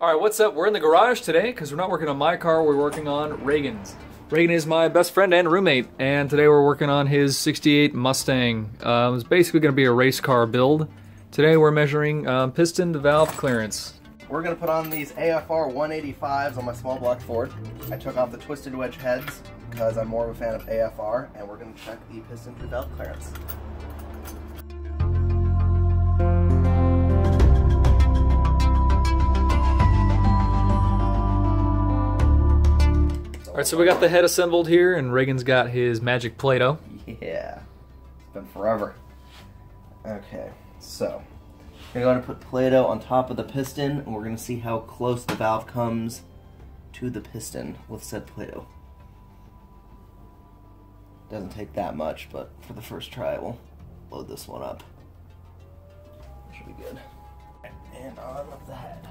Alright, what's up? We're in the garage today because we're not working on my car, we're working on Reagan's. Reagan is my best friend and roommate, and today we're working on his 68 Mustang. It's basically going to be a race car build. Today we're measuring piston-to-valve clearance. We're going to put on these AFR 185s on my small block Ford. I took off the twisted wedge heads because I'm more of a fan of AFR, and we're going to check the piston-to-valve clearance. Alright, so we got the head assembled here, and Reagan's got his magic Play-Doh. Yeah, it's been forever. Okay, so we're going to put Play-Doh on top of the piston, and we're going to see how close the valve comes to the piston with said Play-Doh. Doesn't take that much, but for the first try, we'll load this one up. Should be good. And on with the head.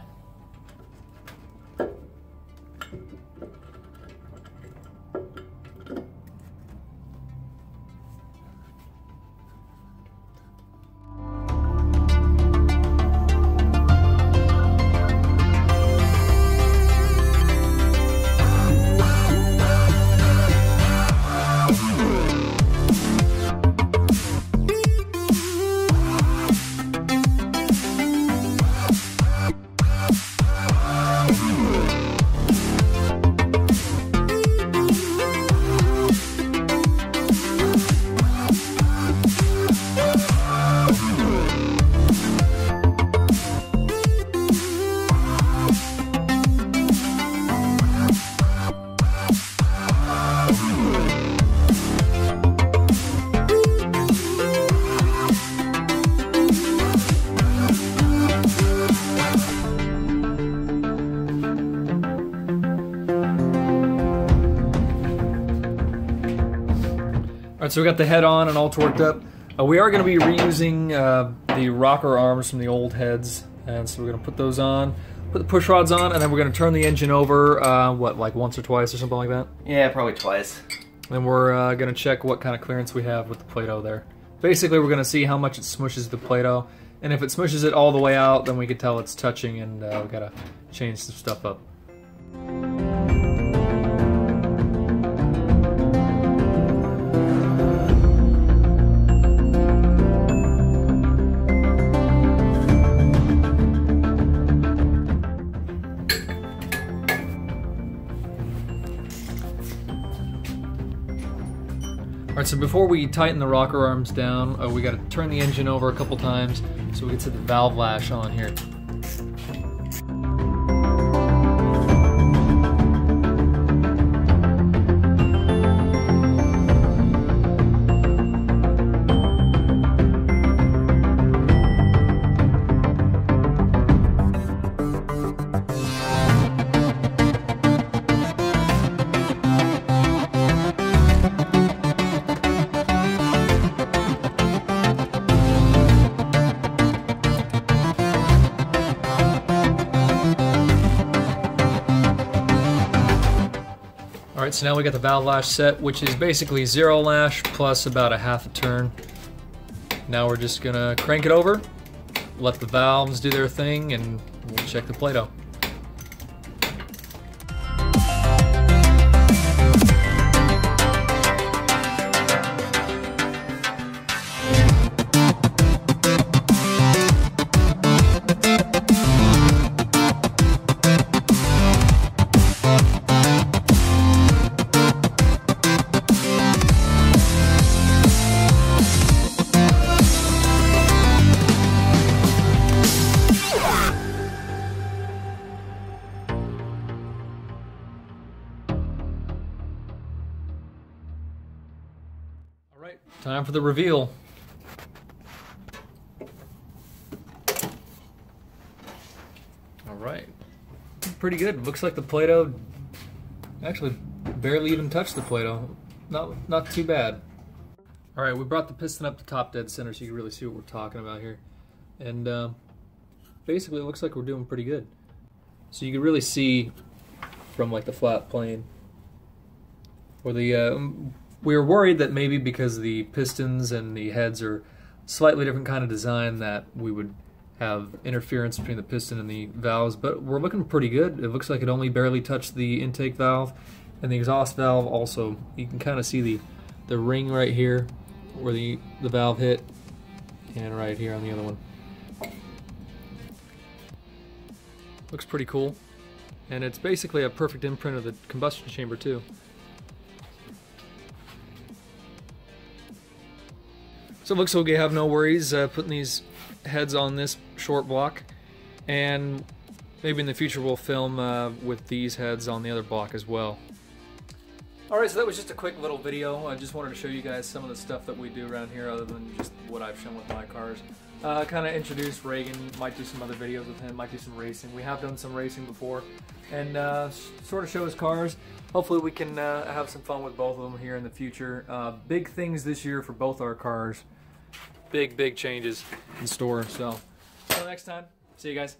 Alright, so we got the head on and all torqued up. We are going to be reusing the rocker arms from the old heads, and so we're going to put those on, put the push rods on, and then we're going to turn the engine over, what, like once or twice or something like that? Yeah, probably twice. Then we're going to check what kind of clearance we have with the Play-Doh there. Basically, we're going to see how much it smushes the Play-Doh, and if it smushes it all the way out, then we can tell it's touching, and we got to change some stuff up. Alright, so before we tighten the rocker arms down, we got to turn the engine over a couple times so we can set the valve lash on here. Alright, so now we got the valve lash set, which is basically 0 lash plus about a half a turn. Now we're just gonna crank it over, let the valves do their thing, and we'll check the Play-Doh. Alright, time for the reveal. Alright, pretty good. Looks like the Play-Doh actually barely even touched the Play-Doh. Not too bad. Alright, we brought the piston up to top dead center so you can really see what we're talking about here. And basically it looks like we're doing pretty good. So you can really see from like the flat plane where the we were worried that maybe because the pistons and the heads are slightly different kind of design that we would have interference between the piston and the valves, but we're looking pretty good. It looks like it only barely touched the intake valve, and the exhaust valve also. You can kind of see the ring right here where the valve hit, and right here on the other one. Looks pretty cool, and it's basically a perfect imprint of the combustion chamber too. So it looks like we have no worries putting these heads on this short block, and maybe in the future we'll film with these heads on the other block as well. Alright, so that was just a quick little video. I just wanted to show you guys some of the stuff that we do around here other than just what I've shown with my cars. Kind of introduce Reagan, might do some other videos with him, might do some racing. We have done some racing before, and sort of show his cars. Hopefully we can have some fun with both of them here in the future. Big things this year for both our cars. Big changes in store. So, until next time, see you guys.